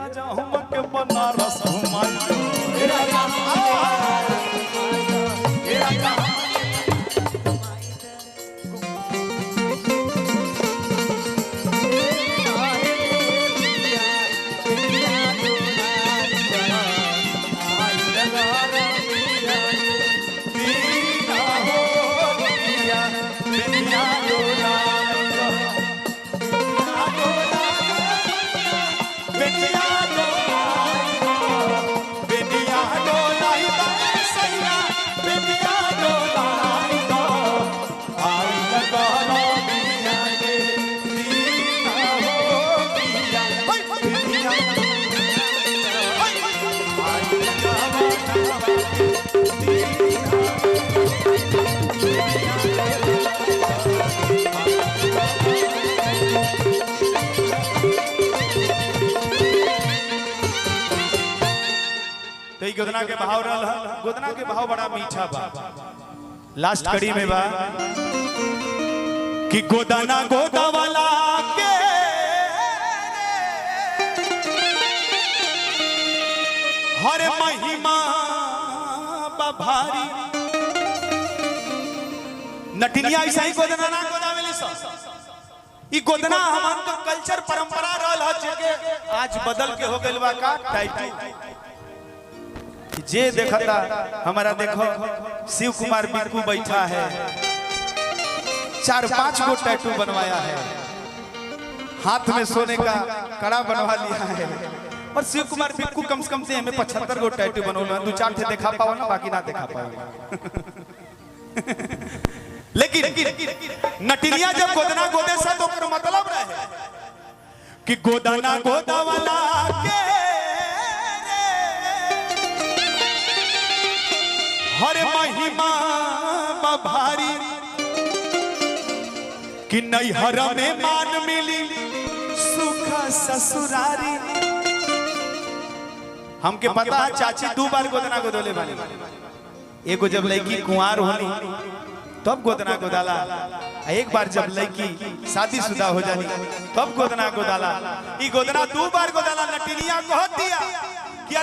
राजा हमके बनारस घुमाई हे राजा गोदना के भाव गोदना के भाव बड़ा मीठा बा। लास्ट कड़ी में बा कि गोदना गोदा वाला के हर महिमा भारी नटिनिया ऐसा ही गोदना ना गोदावेली ई गोदना हमार का कल्चर परंपरा रहल ह जे आज बदल के हो गइल बा का टाइटल जे देखता हमारा देखो शिव कुमार बिक्कू बैठा है 4-5 गो टैटू बनवाया है, हाथ में सोने का कड़ा बनवा लिया है। और शिव कुमार बिक्कू कम से कम से हमें 75 गो टैटू बनवा 2-4 थे देखा पाओ ना, बाकी ना देखा पाओ। लेकिन नटिनिया जब गोदना गोदे सा तो मतलब रहे कि गोदना गोदा वाला के हर महिमा भारी कि नैहर में मान मिली सुख ससुरारी। हमके पता है चाची 2 बार गोदना गोदोले वाली, एगो जब लड़की कुंवार होनी तब गोदना गोदाला, एक बार जब लड़की शादीशुदा हो जानी तब गोदना गोदाला। ई गोदना 2 बार गोदाला। नटिनिया कह दिया कि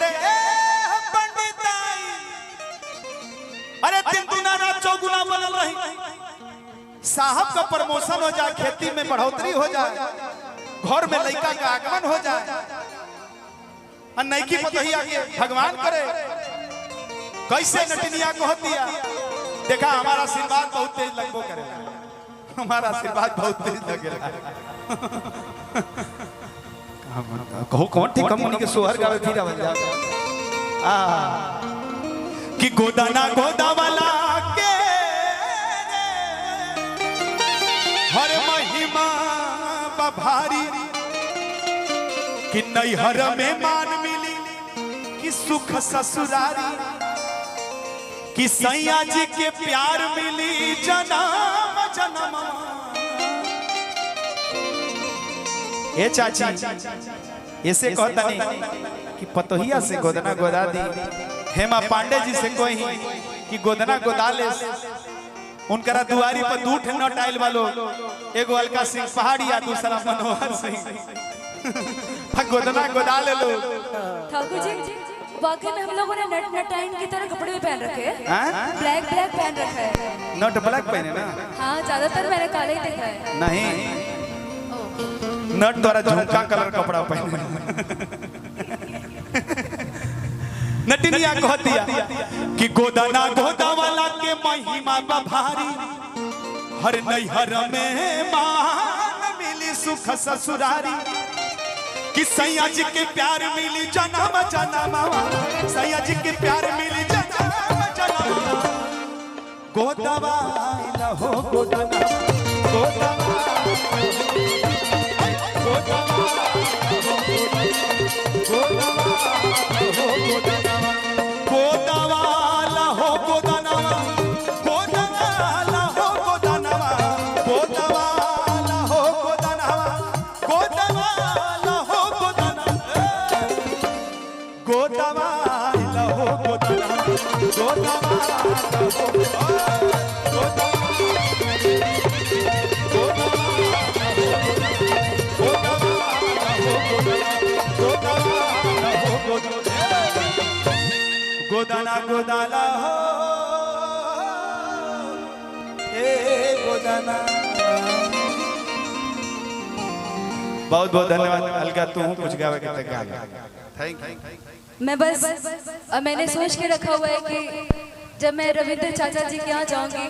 अरे 3 गुना ना 4 गुना बनल रही, साहब का प्रमोशन हो जाए, खेती में बढ़ोतरी हो जाए, घर में लड़का का आगमन हो जाए, और नईकी पतही आगे भगवान करे। कैसे नटिनिया कह दिया, देखा हमारा आशीर्वाद बहुत तेज लगबो करेला, हमारा आशीर्वाद बहुत तेज लगेला। कहो कौन ठीक कम के सोहर गावे फिर आवे जा कि गोदना गोदा वाला के हर महिमा भारी कि नैहर में मान मिली कि सुख ससुरारी, कि सैया जी के प्यार मिली जन्म जन्म। ए चाची ऐसे कहता नहीं कि पतोहिया से गोदना गोदा दी। हेमा पांडे जी से कोई कि गोदना गोदाले उनकरा दुआरी पर 2 ठे नट आइल वालो, एगो अलका सिंह पहाड़ी आ दूसरा मनोहर सिंह गोदना गोदाले लो। ठाकुर जी वाकई में हम लोगों ने नट नटाइन की तरह कपड़े भी पहन रखे हैं, ब्लैक पहन रखा है। नट ब्लैक पहने ना? हाँ ज्यादातर मैंने काला ही देखा है। नहीं, नट द्वारा झुमका कलर कपड़ा पहने। नटिनिया कह दिया कि गोदना गोदा वाला के महिमा भारी, हर नैहर में मान मिली सुख ससुरारी, कि सैया जी के प्यार मिली जन्म जन्म, सैया जी के प्यार मिली जन्म जन्म। गोदवा हो गोदना गोदवा गोदवा गोदाना गोदाला हो ए गोदाना। बहुत बहुत धन्यवाद। अलका तू कुछ गावे के तक गा। Thank you. मैं बस मैंने सोच के रखा हुआ है कि जब मैं रविंद्र चाचा जी के यहाँ जाऊंगी